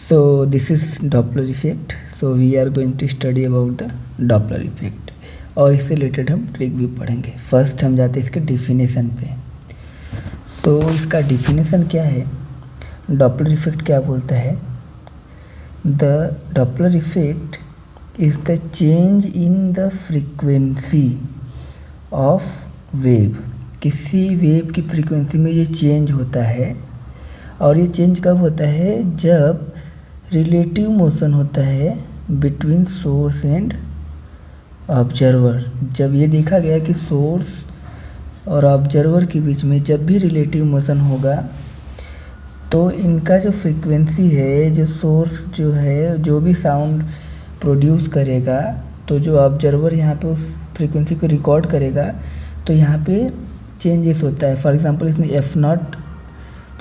So this is Doppler effect. So we are going to study about the Doppler effect और इससे related हम trick भी पढ़ेंगे। First हम जाते हैं इसके डिफिनेशन पे। तो इसका डिफिनेशन क्या है, डॉपलर इफेक्ट क्या बोलता है? The Doppler effect is the change in the frequency of wave. किसी वेव की फ्रीक्वेंसी में ये चेंज होता है, और ये चेंज कब होता है? जब रिलेटिव मोशन होता है बिटवीन सोर्स एंड ऑब्जर्वर। जब ये देखा गया कि सोर्स और ऑब्जर्वर के बीच में जब भी रिलेटिव मोशन होगा तो इनका जो फ्रीक्वेंसी है, जो सोर्स जो है जो भी साउंड प्रोड्यूस करेगा, तो जो ऑब्जर्वर यहाँ पे उस फ्रीक्वेंसी को रिकॉर्ड करेगा तो यहाँ पे चेंजेस होता है। फॉर एग्जांपल इसने F0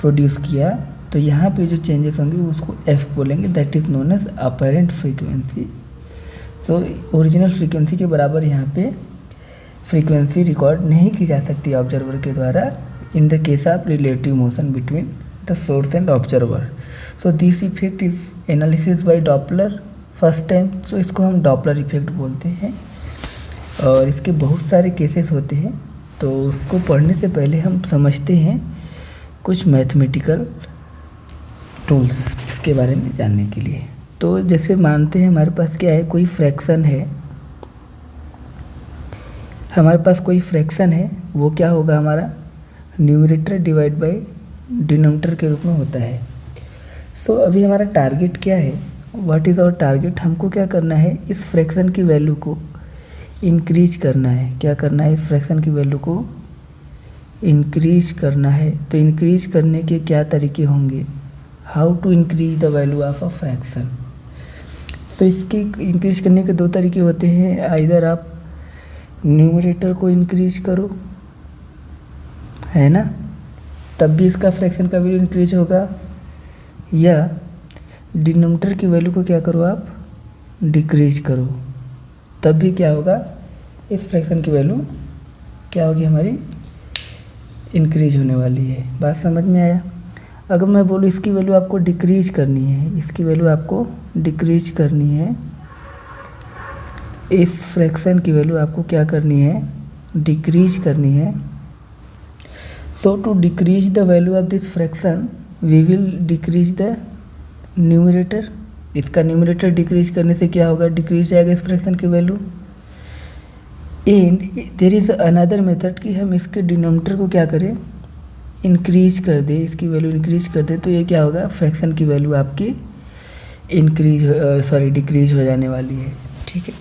प्रोड्यूस किया तो यहाँ पे जो चेंजेस होंगे उसको F बोलेंगे, that is known as apparent frequency. So original frequency के बराबर यहाँ पे फ्रीक्वेंसी रिकॉर्ड नहीं की जा सकती ऑब्जर्वर के द्वारा in the case of relative motion between the source and observer. So this effect is analysis by Doppler first time. So इसको हम डॉपलर इफेक्ट बोलते हैं और इसके बहुत सारे केसेस होते हैं। तो उसको पढ़ने से पहले हम समझते हैं कुछ मैथमेटिकल टूल्स इसके बारे में जानने के लिए। तो जैसे मानते हैं हमारे पास क्या है, कोई फ्रैक्शन है, हमारे पास कोई फ्रैक्शन है, वो क्या होगा, हमारा न्यूमरेटर डिवाइड बाय डिनोमिनेटर के रूप में होता है। सो अभी हमारा टारगेट क्या है, व्हाट इज़ आवर टारगेट? हमको क्या करना है, इस फ्रैक्शन की वैल्यू को इंक्रीज करना है। क्या करना है? इस फ्रैक्शन की वैल्यू को इंक्रीज करना है। तो इंक्रीज करने के क्या तरीके होंगे? How to increase the value of a fraction. तो इसके इंक्रीज करने के दो तरीके होते हैं। आइदर आप न्यूमरेटर को इंक्रीज करो, है ना, तब भी इसका फ्रैक्शन का वैल्यू इंक्रीज होगा, या डिनोमिनेटर की वैल्यू को क्या करो, आप डिक्रीज करो, तब भी क्या होगा, इस फ्रैक्शन की वैल्यू क्या होगी, हमारी इंक्रीज होने वाली है। बात समझ में आया? अगर मैं बोलूँ इसकी वैल्यू आपको डिक्रीज करनी है, इसकी वैल्यू आपको डिक्रीज करनी है, इस फ्रैक्शन की वैल्यू आपको क्या करनी है, डिक्रीज करनी है। So to decrease the value of this fraction we will decrease the numerator. इसका न्यूमरेटर डिक्रीज करने से क्या होगा, डिक्रीज जाएगा इस फ्रैक्शन की value. And there is another method कि हम इसके डिनोमिनेटर को क्या करें, इंक्रीज कर दे, इसकी वैल्यू इंक्रीज कर दे, तो ये क्या होगा, फ्रैक्शन की वैल्यू आपकी डिक्रीज हो जाने वाली है। ठीक है,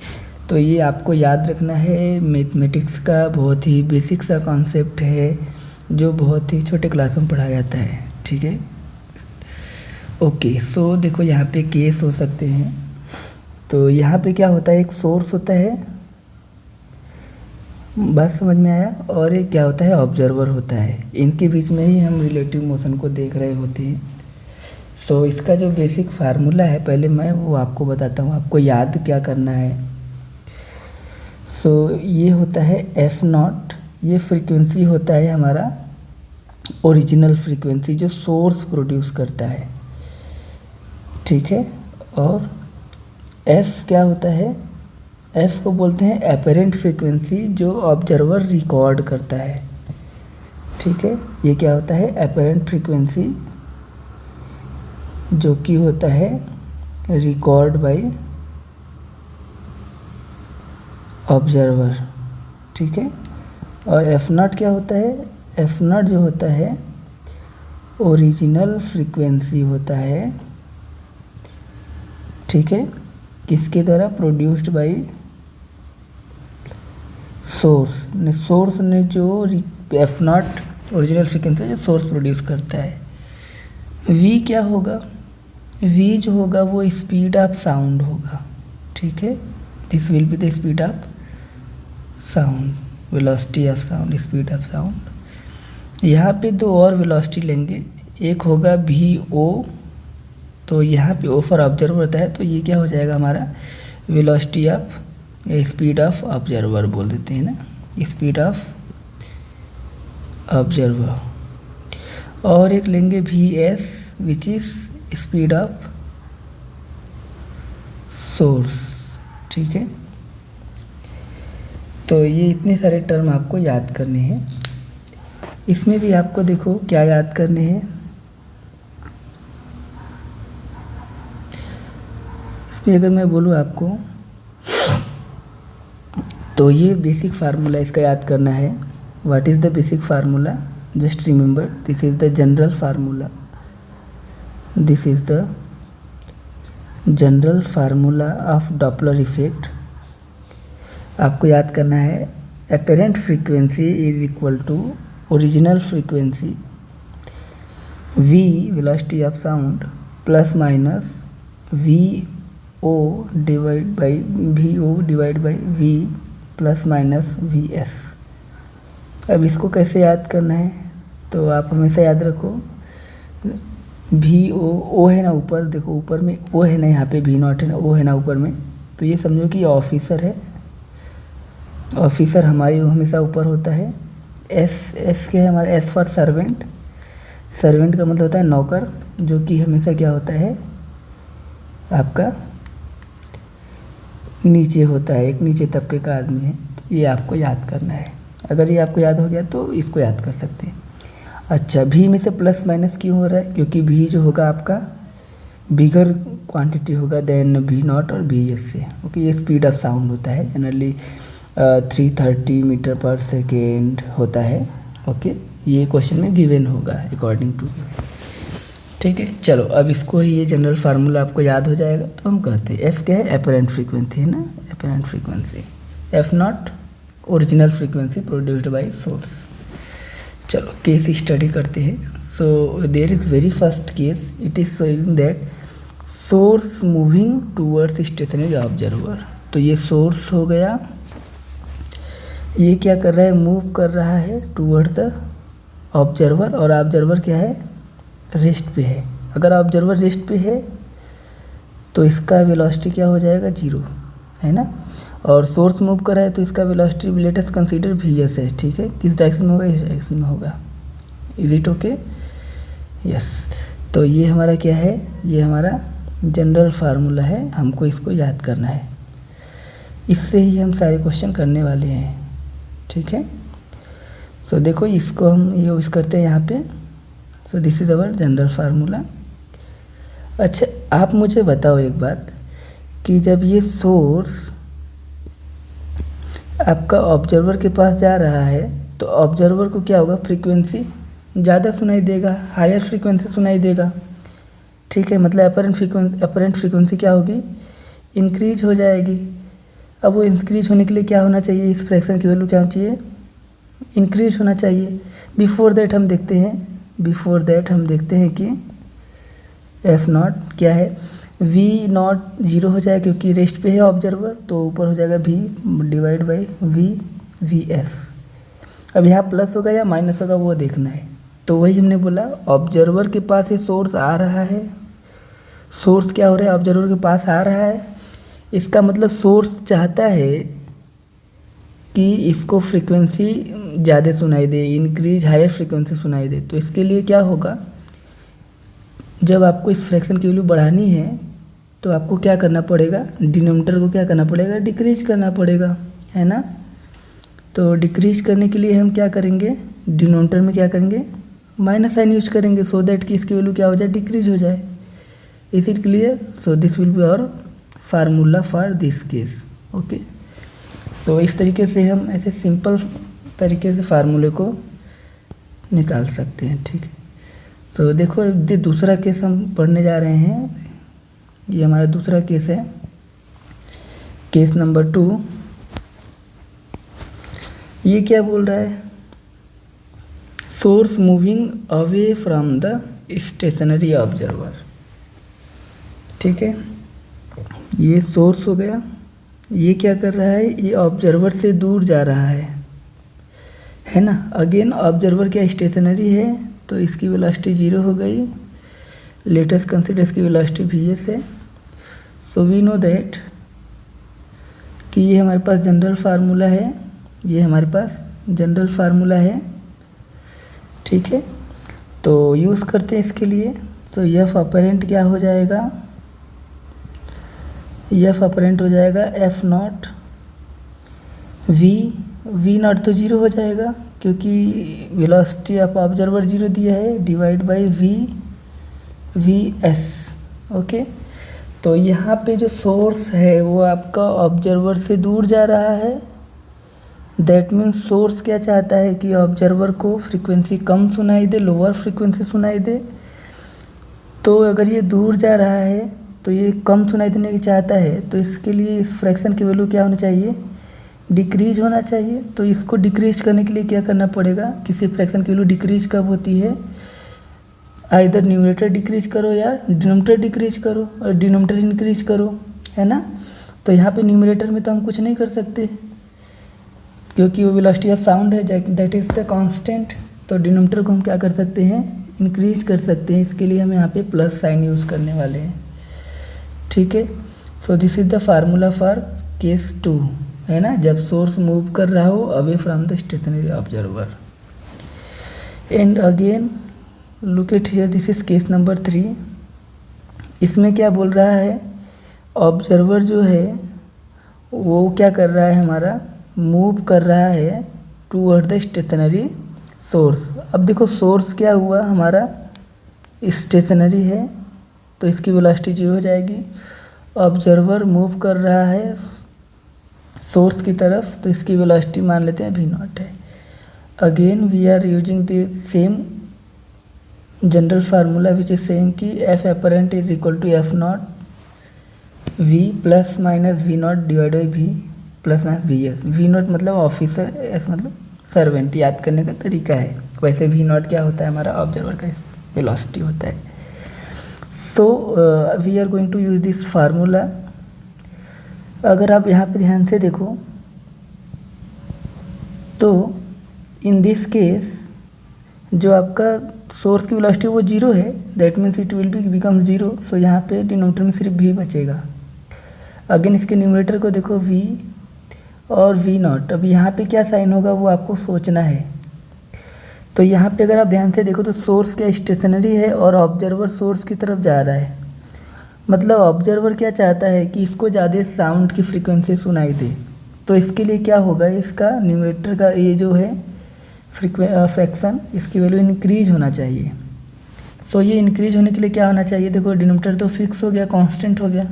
तो ये आपको याद रखना है। मैथमेटिक्स का बहुत ही बेसिक सा कॉन्सेप्ट है जो बहुत ही छोटे क्लासों में पढ़ाया जाता है। ठीक है, ओके। सो देखो यहाँ पे केस हो सकते हैं। तो यहाँ पे क्या होता है, एक सोर्स होता है, बात समझ में आया, और एक क्या होता है, ऑब्जर्वर होता है। इनके बीच में ही हम रिलेटिव मोशन को देख रहे होते हैं। सो इसका जो बेसिक फार्मूला है पहले मैं वो आपको बताता हूँ, आपको याद क्या करना है। सो ये होता है F0, ये फ्रीक्वेंसी होता है हमारा ओरिजिनल फ्रीक्वेंसी जो सोर्स प्रोड्यूस करता है। ठीक है, और F क्या होता है, F को बोलते हैं अपरेंट फ्रीक्वेंसी जो ऑब्जर्वर रिकॉर्ड करता है। ठीक है, ये क्या होता है, अपरेंट फ्रीक्वेंसी जो कि होता है रिकॉर्ड बाय ऑब्जर्वर। ठीक है, और F0 क्या होता है, F0 जो होता है ओरिजिनल फ्रीक्वेंसी होता है। ठीक है, किसके द्वारा, प्रोड्यूस्ड बाय सोर्स ने जो F0 ओरिजिनल फ्रीक्वेंसी जो सोर्स प्रोड्यूस करता है। V क्या होगा, V जो होगा वो स्पीड ऑफ साउंड होगा। ठीक है, this will be the speed of sound, velocity of sound, speed of sound. यहाँ पे दो और वेलोसिटी लेंगे, एक होगा VO, तो यहाँ पे O फॉर ऑब्जर्वर होता है, तो ये क्या हो जाएगा हमारा velocity of speed of observer बोल देते हैं ना, स्पीड ऑफ ऑब्जर्वर। और एक लेंगे VS which is speed of source. ठीक है, तो ये इतने सारे टर्म आपको याद करने हैं। इसमें भी आपको देखो क्या याद करने हैं। इसमें अगर मैं बोलूँ आपको तो ये बेसिक फार्मूला इसका याद करना है। What is the basic formula? Just remember, this is the general formula, this is the general formula of Doppler effect. आपको याद करना है apparent frequency is equal to original frequency v velocity of sound plus minus vo divide by v plus minus vs। अब इसको कैसे याद करना है? तो आप हमेशा याद रखो o है ना ऊपर, देखो ऊपर में o है ना, यहाँ पे v0 है ना, o है ना ऊपर में, तो ये समझो कि ऑफिसर है। ऑफिसर हमारी हमेशा ऊपर होता है। एस के है हमारा, एस फॉर सर्वेंट। सर्वेंट का मतलब होता है नौकर, जो कि हमेशा क्या होता है आपका नीचे होता है, एक नीचे तबके का आदमी है। तो ये आपको याद करना है। अगर ये आपको याद हो गया तो इसको याद कर सकते हैं। अच्छा, भी में से प्लस माइनस क्यों हो रहा है? क्योंकि भी जो होगा आपका बिगर क्वांटिटी होगा देन v0 और vs से। ओके, ये स्पीड ऑफ साउंड होता है, जनरली 330 मीटर पर सेकेंड होता है। ओके, ये क्वेश्चन में गिवन होगा अकॉर्डिंग टू। ठीक है, चलो अब इसको ही ये जनरल फार्मूला आपको याद हो जाएगा। तो हम कहते हैं एफ क्या है? एपरेंट फ्रीक्वेंसी है ना, apparent frequency. F0 original frequency produced by source. चलो केस स्टडी करते हैं। So there is very first case, it is showing that source moving towards stationary observer. तो ये सोर्स हो गया, ये क्या कर रहा है? मूव कर रहा है टूवर्ड द ऑब्जर्वर, और ऑब्जर्वर क्या है? रेस्ट पे है। अगर ऑब्जर्वर रेस्ट पे है तो इसका वेलोसिटी क्या हो जाएगा? 0 है ना। और सोर्स मूव कर रहा है तो इसका velocity late us consider vs है। ठीक है, किस डायरेक्शन में होगा? इस डायरेक्शन में होगा। Is it okay? यस। तो ये हमारा क्या है? ये हमारा जनरल फार्मूला है, हमको इसको याद करना है। इससे ही हम सारे क्वेश्चन करने वाले हैं। ठीक है, सो देखो इसको हम यूज़ करते हैं यहाँ पे। So this is our general formula. अच्छा, आप मुझे बताओ एक बात कि जब ये सोर्स आपका ऑब्जर्वर के पास जा रहा है तो ऑब्जर्वर को क्या होगा? फ्रीक्वेंसी ज़्यादा सुनाई देगा, हायर फ्रीक्वेंसी सुनाई देगा। ठीक है, मतलब अपरेंट फ्रीक्वेंसी क्या होगी? इंक्रीज हो जाएगी। अब वो इंक्रीज होने के लिए क्या होना चाहिए? इस फ्रैक्शन की वैल्यू क्या होनी चाहिए? इंक्रीज होना चाहिए। बिफोर दैट हम देखते हैं कि F0 क्या है? v0 0 हो जाएगा क्योंकि रेस्ट पे है ऑब्जर्वर, तो ऊपर हो जाएगा v डिवाइड बाई vs। अब यहाँ प्लस होगा या माइनस होगा वो देखना है। तो वही हमने बोला, ऑब्जर्वर के पास ये सोर्स आ रहा है। सोर्स क्या हो रहा है? ऑब्जर्वर के पास आ रहा है। इसका मतलब सोर्स चाहता है कि इसको फ्रीक्वेंसी ज़्यादा सुनाई दे, इंक्रीज हायर फ्रीक्वेंसी सुनाई दे। तो इसके लिए क्या होगा? जब आपको इस फ्रैक्शन की वैल्यू बढ़ानी है तो आपको क्या करना पड़ेगा? डिनोमिनेटर को क्या करना पड़ेगा? डिक्रीज करना पड़ेगा, है ना। तो डिक्रीज करने के लिए हम क्या करेंगे? डिनोमिनेटर में क्या करेंगे? माइनस साइन यूज करेंगे, सो दैट कि इसकी वैल्यू क्या हो जाए? डिक्रीज हो जाए। Is it clear? So this will be our formula for this case. Okay, so इस तरीके से हम ऐसे सिंपल तरीके से फार्मूले को निकाल सकते हैं। ठीक है, तो देखो ये दूसरा केस हम पढ़ने जा रहे हैं। ये हमारा दूसरा केस है, केस नंबर 2। ये क्या बोल रहा है? Source moving away from the stationary observer. ठीक है, ये सोर्स हो गया। ये क्या कर रहा है? ये ऑब्जर्वर से दूर जा रहा है ना। अगेन ऑब्जर्वर क्या स्टेशनरी है, तो इसकी वेलोसिटी 0 हो गई। लेट अस कंसीडर इसकी वेलोसिटी vs है। सो वी नो दैट कि ये हमारे पास जनरल फार्मूला है, ये हमारे पास जनरल फार्मूला है। ठीक है, तो यूज़ करते हैं इसके लिए। तो एफ अपरेंट क्या हो जाएगा? एफ अपरेंट हो जाएगा एफ नॉट वी नॉट तो जीरो हो जाएगा क्योंकि वेलोसिटी ऑफ ऑब्जर्वर जीरो दिया है, divide by V S. Okay, तो यहाँ पे जो सोर्स है वो आपका ऑब्जर्वर से दूर जा रहा है। दैट मीन्स सोर्स क्या चाहता है कि ऑब्जर्वर को फ्रीक्वेंसी कम सुनाई दे, लोअर फ्रीक्वेंसी सुनाई दे। तो अगर ये दूर जा रहा है तो ये कम सुनाई देने की चाहता है, तो इसके लिए इस फ्रैक्शन की वैल्यू क्या होना चाहिए, डिक्रीज होना चाहिए। तो इसको डिक्रीज करने के लिए क्या करना पड़ेगा, किसी फ्रैक्शन की वैल्यू डिक्रीज कब होती है, आइदर न्यूमरेटर डिक्रीज करो या डिनोमिनेटर डिक्रीज करो और डिनोमिनेटर इंक्रीज करो, है ना। तो यहाँ पे न्यूमरेटर में तो हम कुछ नहीं कर सकते क्योंकि वो वेलोसिटी ऑफ साउंड है, दैट इज़ द कांस्टेंट। तो डिनोमिनेटर को हम क्या कर सकते हैं, इंक्रीज कर सकते हैं। इसके लिए हम यहाँ पे प्लस साइन यूज़ करने वाले हैं, ठीक है। So this is the formula for case 2, है ना, जब सोर्स मूव कर रहा हो away from the stationary observer. And again look at here, this is case number 3। इसमें क्या बोल रहा है, ऑब्जर्वर जो है वो क्या कर रहा है, हमारा मूव कर रहा है टूवर्ड द स्टेशनरी सोर्स। अब देखो सोर्स क्या हुआ, हमारा स्टेशनरी है तो इसकी वेलोसिटी जीरो हो जाएगी। ऑब्जर्वर मूव कर रहा है सोर्स की तरफ तो इसकी वेलोसिटी मान लेते हैं v0 है। Again we are using the same general formula which is saying कि F apparent is equal to F naught V plus minus we naught divide by V plus minus we S. V naught मतलब officer, S मतलब servant, याद करने का तरीका है। वैसे we not क्या होता है, हमारा ऑब्जर्वर का वेलोसिटी होता है। So we are going to use this formula. अगर आप यहाँ पे ध्यान से देखो तो इन दिस केस जो आपका सोर्स की वेलोसिटी वो जीरो है, that means it will be become zero. So यहाँ पे डिनोमिनेटर में सिर्फ v बचेगा। अगेन इसके न्यूमरेटर को देखो v और v0। अब यहाँ पे क्या साइन होगा वो आपको सोचना है। तो यहाँ पे अगर आप ध्यान से देखो तो सोर्स क्या स्टेशनरी है और ऑब्जर्वर सोर्स की तरफ जा रहा है। मतलब ऑब्जर्वर क्या चाहता है कि इसको ज़्यादा साउंड की फ्रीक्वेंसी सुनाई दे। तो इसके लिए क्या होगा, इसका न्यूमरेटर का ये जो है फ्रैक्शन, इसकी वैल्यू इंक्रीज होना चाहिए। सो ये इंक्रीज होने के लिए क्या होना चाहिए, देखो डिनोमिनेटर तो फिक्स हो गया, कांस्टेंट हो गया,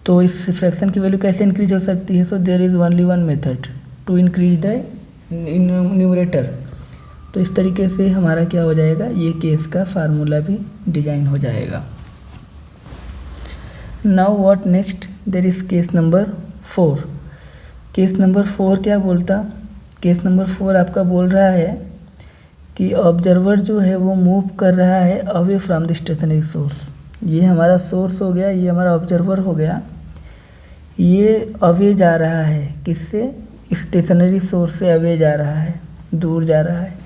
तो इस फ्रैक्शन की वैल्यू कैसे इंक्रीज हो सकती है। So there is only one method to increase the numerator. तो इस तरीके से हमारा क्या हो जाएगा, ये केस का फार्मूला भी डिजाइन हो जाएगा। Now what next, there is case number 4। Case number 4 क्या बोलता, केस नंबर 4 आपका बोल रहा है कि ऑब्जर्वर जो है वो मूव कर रहा है away from the stationary source. ये हमारा सोर्स हो गया, ये हमारा ऑब्जर्वर हो गया, ये अवे जा रहा है, किससे, स्टेशनरी सोर्स से अवे जा रहा है, दूर जा रहा है।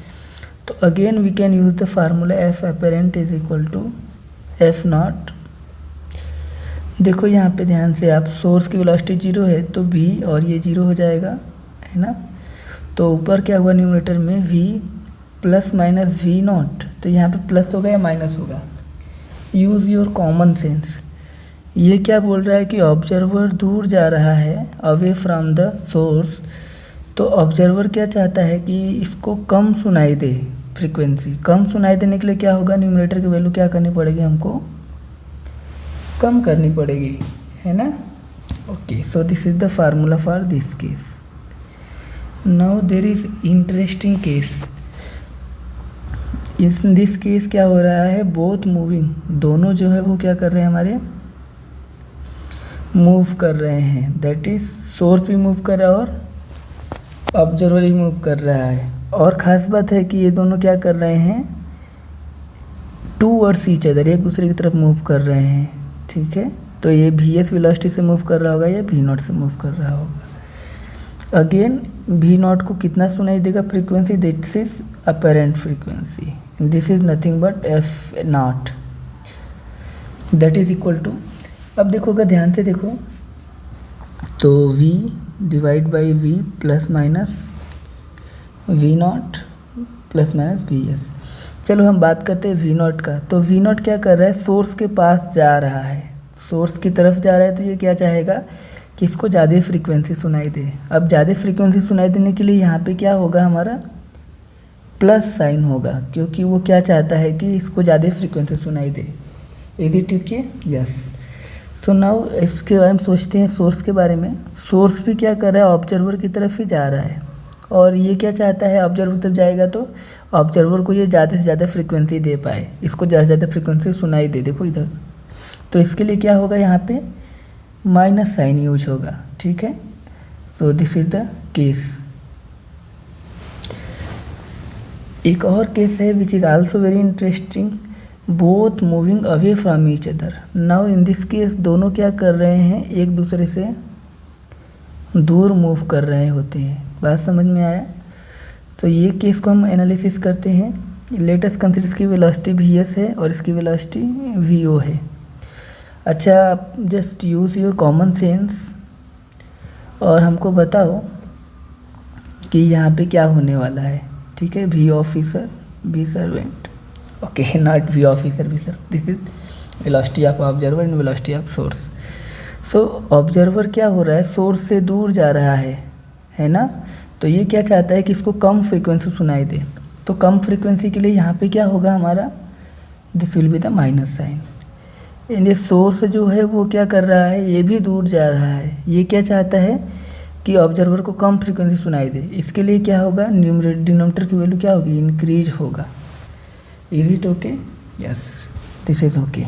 तो again we can use the formula F apparent is equal to F naught. देखो यहाँ पे ध्यान से, आप सोर्स की वेलोसिटी जीरो है तो v और ये जीरो हो जाएगा, है ना। तो ऊपर क्या हुआ न्यूमरेटर में v plus minus we naught, तो यहाँ पे प्लस होगा या माइनस होगा, यूज़ योर कॉमन सेंस। ये क्या बोल रहा है कि ऑब्जर्वर दूर जा रहा है अवे फ्रॉम द सोर्स। तो ऑब्जर्वर क्या चाहता है कि इसको कम सुनाई दे, फ्रीक्वेंसी कम सुनाई देने के लिए क्या होगा, न्यूमरेटर की वैल्यू क्या करनी पड़ेगी, हमको कम करनी पड़ेगी, है ना। Okay, so this is the formula for this case. Now there is interesting case. In this case क्या हो रहा है, बोथ मूविंग, दोनों जो है वो क्या कर रहे हैं, हमारे मूव कर रहे हैं। दैट इज सोर्स भी मूव कर रहा है और ऑब्जर्वर भी मूव कर रहा है। और ख़ास बात है कि ये दोनों क्या कर रहे हैं, टूवर्ड्स ईच अदर, एक दूसरे की तरफ मूव कर रहे हैं, ठीक है। तो ये वी एस वेलोसिटी से मूव कर रहा होगा या वी नॉट से मूव कर रहा होगा। अगेन वी नॉट को कितना सुनाई देगा frequency, this is apparent frequency, this is nothing but F naught, that is equal to. अब देखो, अगर ध्यान से देखो तो v divide by v plus minus we naught plus minus we s. चलो हम बात करते हैं वी नॉट का। तो वी नॉट क्या कर रहा है, सोर्स के पास जा रहा है, सोर्स की तरफ जा रहा है तो ये क्या चाहेगा कि इसको ज़्यादा फ्रीक्वेंसी सुनाई दे। अब ज़्यादा फ्रीक्वेंसी सुनाई देने के लिए यहाँ पे क्या होगा, हमारा प्लस साइन होगा, क्योंकि वो क्या चाहता है कि इसको ज़्यादा फ्रीक्वेंसी सुनाई दे। Is it okay? Yes. So now इसके बारे में सोचते हैं, सोर्स के बारे में। सोर्स भी क्या कर रहा है, ऑब्जर्वर की तरफ ही जा रहा है, और ये क्या चाहता है, ऑब्जर्वर की तरफ जाएगा तो ऑब्जर्वर को ये ज़्यादा से ज़्यादा फ्रीक्वेंसी दे पाए, इसको ज़्यादा से ज़्यादा फ्रीक्वेंसी सुनाई दे। देखो इधर, तो इसके लिए क्या होगा, यहाँ पे माइनस साइन यूज होगा, ठीक है। सो दिस इज द केस। एक और केस है which is also very interesting, both moving away from each other. Now in this case दोनों क्या कर रहे हैं, एक दूसरे से दूर मूव कर रहे होते हैं। बात समझ में आया? तो ये केस को हम एनालिसिस करते हैं। लेट अस कंसीडर इसकी वेलोसिटी vs है और इसकी वेलोसिटी vo है। अच्छा, आप just use your common sense और हमको बताओ कि यहाँ पे क्या होने वाला है, ठीक है। V officer by servant, okay, not v officer by sir, this is velocity of observer and velocity of source. So observer क्या हो रहा है, सोर्स से दूर जा रहा है ना। तो ये क्या चाहता है कि इसको कम फ्रीक्वेंसी सुनाई दे। तो कम फ्रीक्वेंसी के लिए यहाँ पे क्या होगा हमारा, this will be the minus sign. And ये सोर्स जो है वो क्या कर रहा है, ये भी दूर जा रहा है। ये क्या चाहता है कि ऑब्जर्वर को कम फ्रीक्वेंसी सुनाई दे। इसके लिए क्या होगा, न्यूमरेटर डिनोमिनेटर की वैल्यू क्या होगी, इंक्रीज होगा। Is it okay? Yes, this is okay.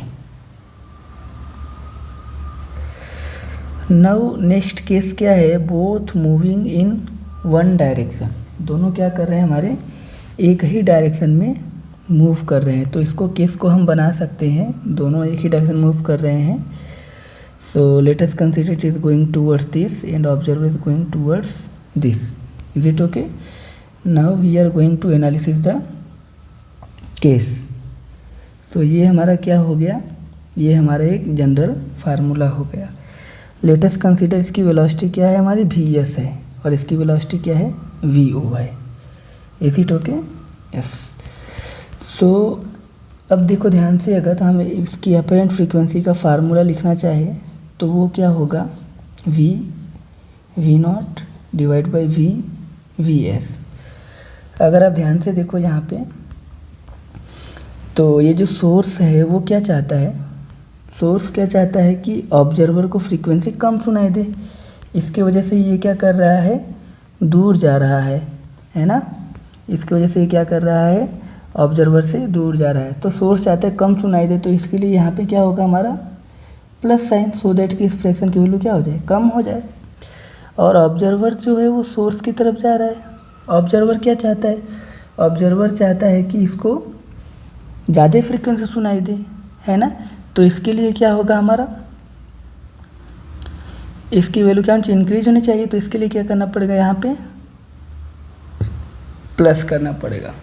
Now next case क्या है, both moving in one direction. दोनों क्या कर रहे हैं, हमारे एक ही डायरेक्शन में मूव कर रहे हैं। तो इसको केस को हम बना सकते हैं, दोनों एक ही डायरेक्शन मूव कर रहे हैं। So let us consider it is going towards this and observer is going towards this. Is it okay? Now we are going to analysis the case. तो ये हमारा क्या हो गया, ये हमारा एक जनरल फार्मूला हो गया। लेट अस कंसीडर इसकी वेलोसिटी क्या है, हमारी vs है, और इसकी वेलोसिटी क्या है, vo है। Is it okay? यस। सो अब देखो ध्यान से, अगर हम इसकी अपरेंट फ्रीक्वेंसी का फार्मूला लिखना चाहे तो वो क्या होगा, v naught divide by vs। अगर आप ध्यान से देखो यहाँ पे, तो ये जो सोर्स है वो क्या चाहता है, सोर्स क्या चाहता है कि ऑब्जर्वर को फ्रीक्वेंसी कम सुनाई दे। इसके वजह से ये क्या कर रहा है, दूर जा रहा है ना। इसकी वजह से ये क्या कर रहा है, ऑब्जर्वर से दूर जा रहा है। तो सोर्स चाहता है कम सुनाई दे, तो इसके लिए यहाँ पे क्या होगा हमारा प्लस साइन, सो दैट कि इस फ्रैक्शन की वैल्यू क्या हो जाए, कम हो जाए। और ऑब्जर्वर जो है वो सोर्स की तरफ जा रहा है। ऑब्जर्वर क्या चाहता है, ऑब्जर्वर चाहता है कि इसको ज़्यादा फ्रीक्वेंसी सुनाई दे, है ना। तो इसके लिए क्या होगा हमारा, इसकी वैल्यू क्या इंक्रीज होनी चाहिए। तो इसके लिए क्या करना पड़ेगा, यहाँ पे प्लस करना पड़ेगा।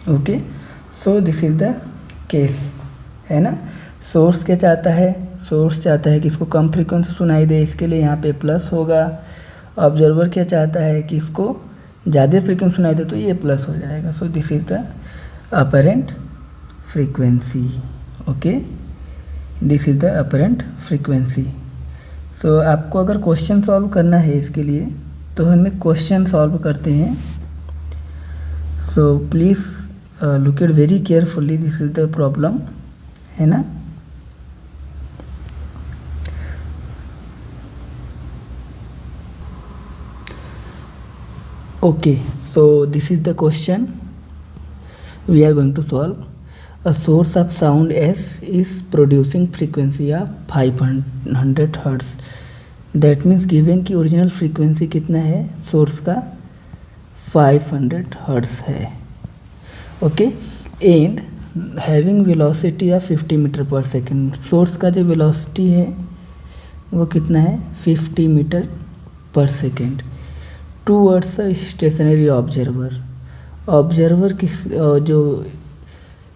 Okay, so this is the case, है ना। सोर्स क्या चाहता है, सोर्स चाहता है कि इसको कम फ्रीक्वेंसी सुनाई दे, इसके लिए यहाँ पे प्लस होगा। ऑब्जर्वर क्या चाहता है कि इसको ज़्यादा फ्रीक्वेंसी सुनाई दे, तो ये प्लस हो जाएगा। So this is the apparent frequency. Okay, this is the apparent frequency. So आपको अगर क्वेश्चन सॉल्व करना है इसके लिए, तो हम एक क्वेश्चन सॉल्व करते हैं। So please look it very carefully, this is the problem, है ना। Okay, so this is the question we are going to solve. A source of sound S is producing frequency of 500 Hz. That means given कि original frequency कितना है source का, 500 Hz है। Okay, and having velocity of 50 metre per second. Source का जो velocity है वो कितना है, 50 metre per second. Towards stationary observer, observer की जो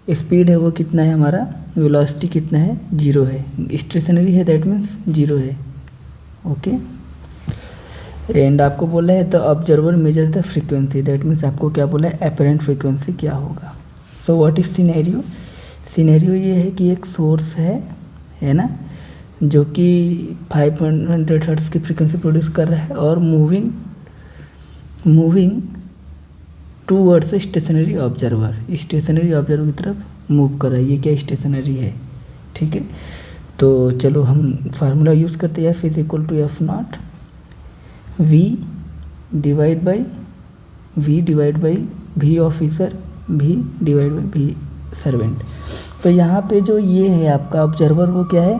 स्पीड है वो कितना है, हमारा वेलोसिटी कितना है, 0 है। स्टेशनरी है दैट मीन्स 0 है। ओके, एंड आपको बोला है the observer measure the frequency, that means आपको क्या बोला है, अपरेंट फ्रीक्वेंसी क्या होगा। So what is scenario, scenario ये है कि एक सोर्स है ना, जो कि 500 हर्ट्ज़ की फ्रीक्वेंसी प्रोड्यूस कर रहा है और मूविंग टूवर्ड्स स्टेशनरी ऑब्जर्वर की तरफ मूव कर रहा है। ये क्या स्टेशनरी है, ठीक है। तो चलो हम फार्मूला यूज़ करते हैं, F is equal to F naught v divide by v officer v divide by v servant. तो यहाँ पे जो ये है आपका ऑब्जर्वर वो क्या है,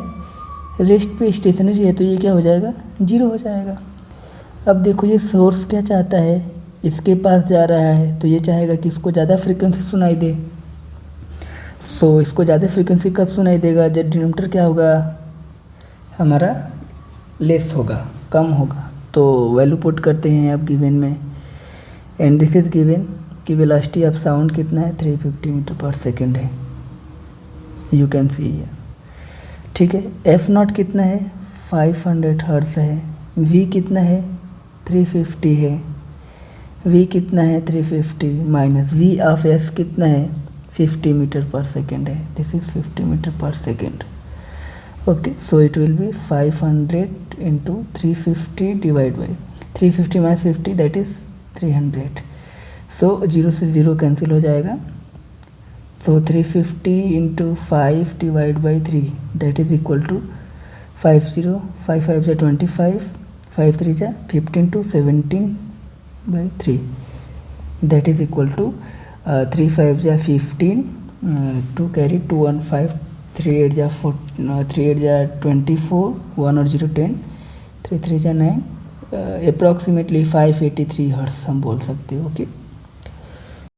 रेस्ट पे स्टेशनरी है, तो ये क्या हो जाएगा, 0 हो जाएगा। अब देखो ये सोर्स क्या चाहता है, इसके पास जा रहा है तो ये चाहेगा कि इसको ज़्यादा फ्रीक्वेंसी सुनाई दे। तो इसको ज़्यादा फ्रीक्वेंसी कब सुनाई देगा, जब डिनोमिनेटर क्या होगा हमारा लेस होगा, कम होगा। तो वैल्यू पुट करते हैं अब गिवन में, एंड दिस इज गिवन कि वेलोसिटी ऑफ साउंड कितना है, 350 मीटर पर सेकेंड है, यू कैन सी हियर, ठीक है। एफ नॉट कितना है, 500 हर्ट्ज़ है। वी कितना है, 350 है। वी कितना है, 350 माइनस वी ऑफ एस कितना है, 50 मीटर पर सेकेंड है। This is 50 metre per second, okay. So it will be 500 into 350 divide by 350 minus 50 that is 300। So 0 से 0 कैंसिल हो जाएगा। So 350 into 5 divide by 3 that is equal to 50, 5 5 जा 25, 5 3 जा 15 to 17 by 3 that is equal to 3 5 जा 15, 2 carry 2 1 5, 3 8 जा 4, 3 8 जा 24, 1 और 0 10, 3 3 जा 9, अप्रॉक्सीमेटली 583 हर्ट्ज़ हम बोल सकते हो, ओके।